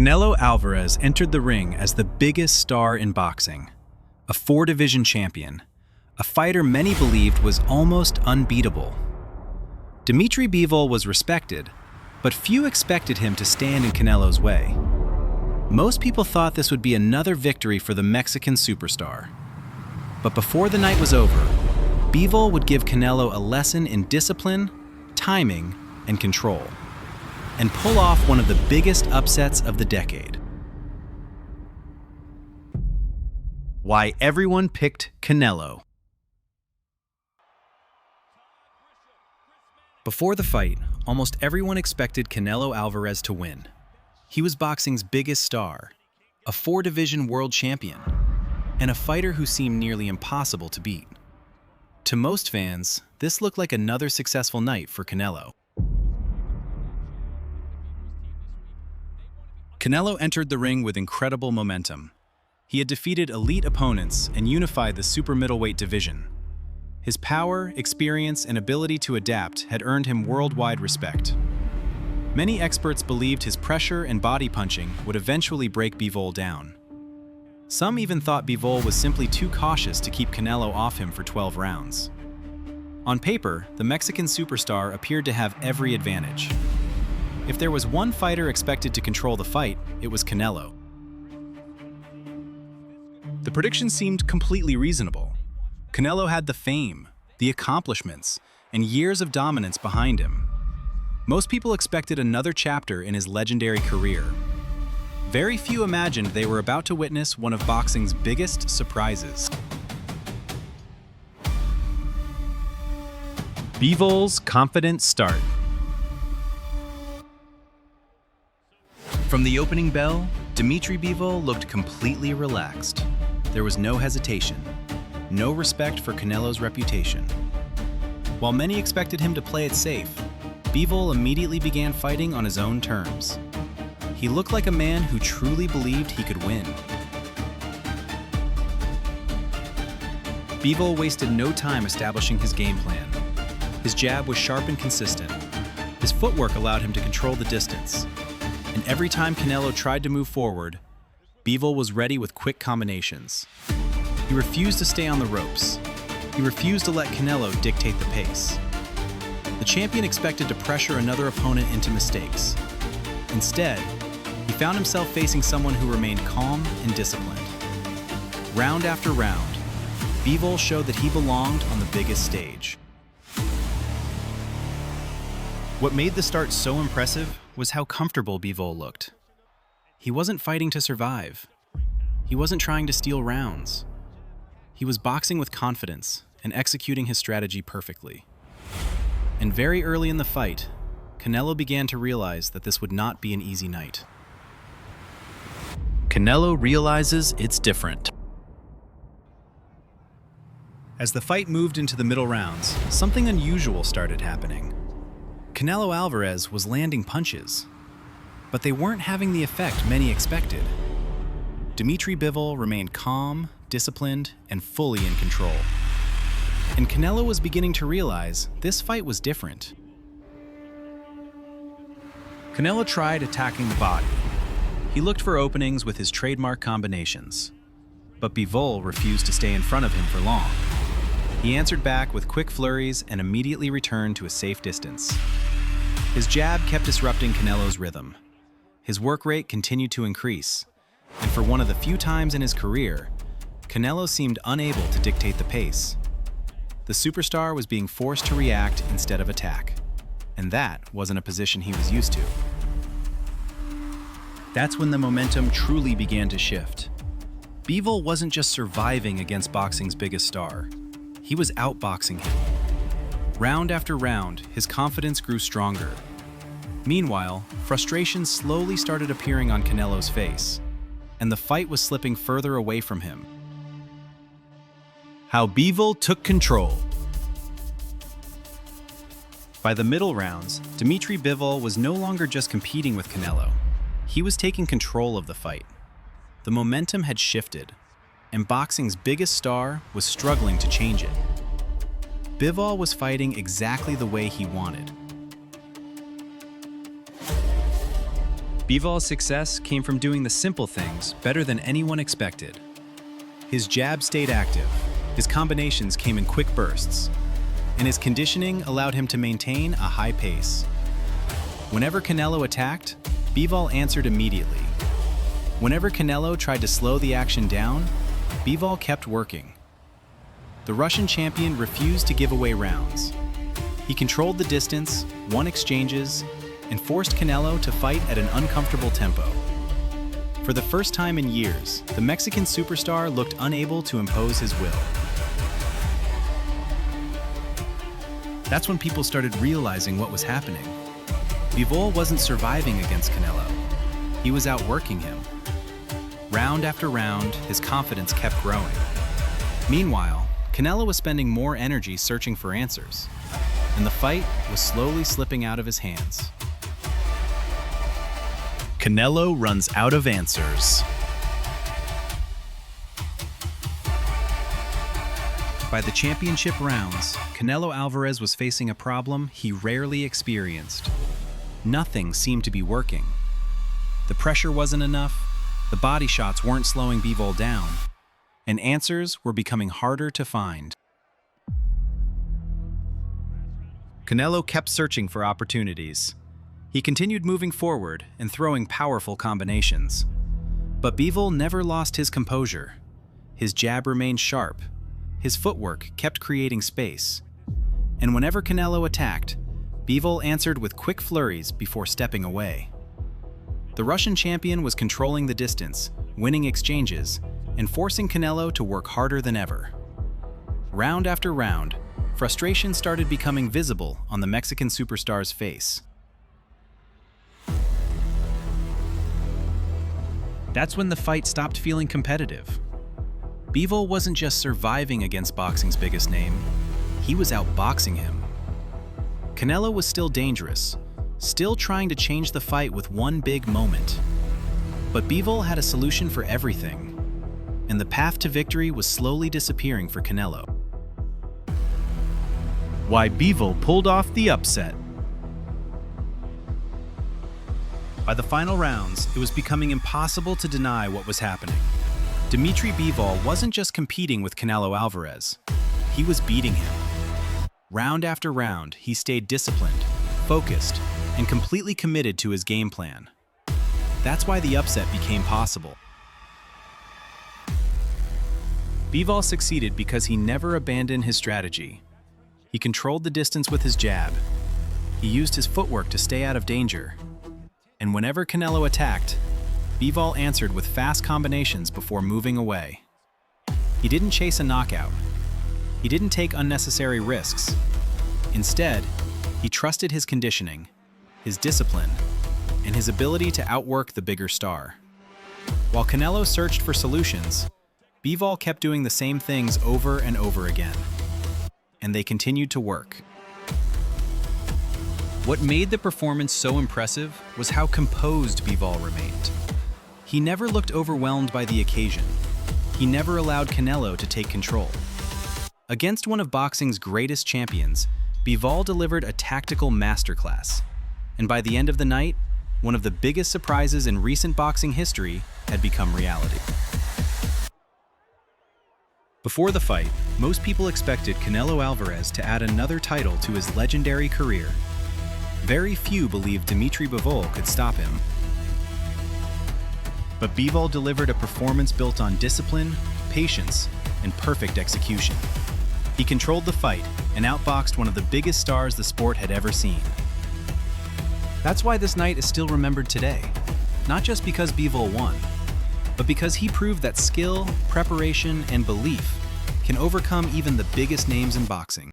Canelo Alvarez entered the ring as the biggest star in boxing, a four-division champion, a fighter many believed was almost unbeatable. Dmitry Bivol was respected, but few expected him to stand in Canelo's way. Most people thought this would be another victory for the Mexican superstar. But before the night was over, Bivol would give Canelo a lesson in discipline, timing, and control, and pull off one of the biggest upsets of the decade. Why everyone picked Canelo. Before the fight, almost everyone expected Canelo Alvarez to win. He was boxing's biggest star, a four-division world champion, and a fighter who seemed nearly impossible to beat. To most fans, this looked like another successful night for Canelo. Canelo entered the ring with incredible momentum. He had defeated elite opponents and unified the super middleweight division. His power, experience, and ability to adapt had earned him worldwide respect. Many experts believed his pressure and body punching would eventually break Bivol down. Some even thought Bivol was simply too cautious to keep Canelo off him for 12 rounds. On paper, the Mexican superstar appeared to have every advantage. If there was one fighter expected to control the fight, it was Canelo. The prediction seemed completely reasonable. Canelo had the fame, the accomplishments, and years of dominance behind him. Most people expected another chapter in his legendary career. Very few imagined they were about to witness one of boxing's biggest surprises. Bivol's confident start. From the opening bell, Dmitry Bivol looked completely relaxed. There was no hesitation, no respect for Canelo's reputation. While many expected him to play it safe, Bivol immediately began fighting on his own terms. He looked like a man who truly believed he could win. Bivol wasted no time establishing his game plan. His jab was sharp and consistent. His footwork allowed him to control the distance. And every time Canelo tried to move forward, Bivol was ready with quick combinations. He refused to stay on the ropes. He refused to let Canelo dictate the pace. The champion expected to pressure another opponent into mistakes. Instead, he found himself facing someone who remained calm and disciplined. Round after round, Bivol showed that he belonged on the biggest stage. What made the start so impressive was how comfortable Bivol looked. He wasn't fighting to survive. He wasn't trying to steal rounds. He was boxing with confidence and executing his strategy perfectly. And very early in the fight, Canelo began to realize that this would not be an easy night. Canelo realizes it's different. As the fight moved into the middle rounds, something unusual started happening. Canelo Alvarez was landing punches, but they weren't having the effect many expected. Dmitry Bivol remained calm, disciplined, and fully in control. And Canelo was beginning to realize this fight was different. Canelo tried attacking the body. He looked for openings with his trademark combinations, but Bivol refused to stay in front of him for long. He answered back with quick flurries and immediately returned to a safe distance. His jab kept disrupting Canelo's rhythm. His work rate continued to increase, and for one of the few times in his career, Canelo seemed unable to dictate the pace. The superstar was being forced to react instead of attack, and that wasn't a position he was used to. That's when the momentum truly began to shift. Bivol wasn't just surviving against boxing's biggest star. He was outboxing him. Round after round, his confidence grew stronger. Meanwhile, frustration slowly started appearing on Canelo's face, and the fight was slipping further away from him. How Bivol took control. By the middle rounds, Dmitry Bivol was no longer just competing with Canelo. He was taking control of the fight. The momentum had shifted, and boxing's biggest star was struggling to change it. Bivol was fighting exactly the way he wanted. Bivol's success came from doing the simple things better than anyone expected. His jab stayed active, his combinations came in quick bursts, and his conditioning allowed him to maintain a high pace. Whenever Canelo attacked, Bivol answered immediately. Whenever Canelo tried to slow the action down, Bivol kept working. The Russian champion refused to give away rounds. He controlled the distance, won exchanges, and forced Canelo to fight at an uncomfortable tempo. For the first time in years, the Mexican superstar looked unable to impose his will. That's when people started realizing what was happening. Bivol wasn't surviving against Canelo. He was outworking him. Round after round, his confidence kept growing. Meanwhile, Canelo was spending more energy searching for answers, and the fight was slowly slipping out of his hands. Canelo runs out of answers. By the championship rounds, Canelo Alvarez was facing a problem he rarely experienced. Nothing seemed to be working. The pressure wasn't enough, the body shots weren't slowing Bivol down, and answers were becoming harder to find. Canelo kept searching for opportunities. He continued moving forward and throwing powerful combinations. But Bivol never lost his composure. His jab remained sharp. His footwork kept creating space. And whenever Canelo attacked, Bivol answered with quick flurries before stepping away. The Russian champion was controlling the distance, winning exchanges, and forcing Canelo to work harder than ever. Round after round, frustration started becoming visible on the Mexican superstar's face. That's when the fight stopped feeling competitive. Bivol wasn't just surviving against boxing's biggest name, he was outboxing him. Canelo was still dangerous, still trying to change the fight with one big moment. But Bivol had a solution for everything, and the path to victory was slowly disappearing for Canelo. Why Bivol pulled off the upset. By the final rounds, it was becoming impossible to deny what was happening. Dmitry Bivol wasn't just competing with Canelo Alvarez, he was beating him. Round after round, he stayed disciplined, focused, and completely committed to his game plan. That's why the upset became possible. Bivol succeeded because he never abandoned his strategy. He controlled the distance with his jab. He used his footwork to stay out of danger. And whenever Canelo attacked, Bivol answered with fast combinations before moving away. He didn't chase a knockout. He didn't take unnecessary risks. Instead, he trusted his conditioning, his discipline, and his ability to outwork the bigger star. While Canelo searched for solutions, Bivol kept doing the same things over and over again. And they continued to work. What made the performance so impressive was how composed Bivol remained. He never looked overwhelmed by the occasion. He never allowed Canelo to take control. Against one of boxing's greatest champions, Bivol delivered a tactical masterclass. And by the end of the night, one of the biggest surprises in recent boxing history had become reality. Before the fight, most people expected Canelo Alvarez to add another title to his legendary career. Very few believed Dmitry Bivol could stop him. But Bivol delivered a performance built on discipline, patience, and perfect execution. He controlled the fight and outboxed one of the biggest stars the sport had ever seen. That's why this night is still remembered today, not just because Bivol won, but because he proved that skill, preparation, and belief can overcome even the biggest names in boxing.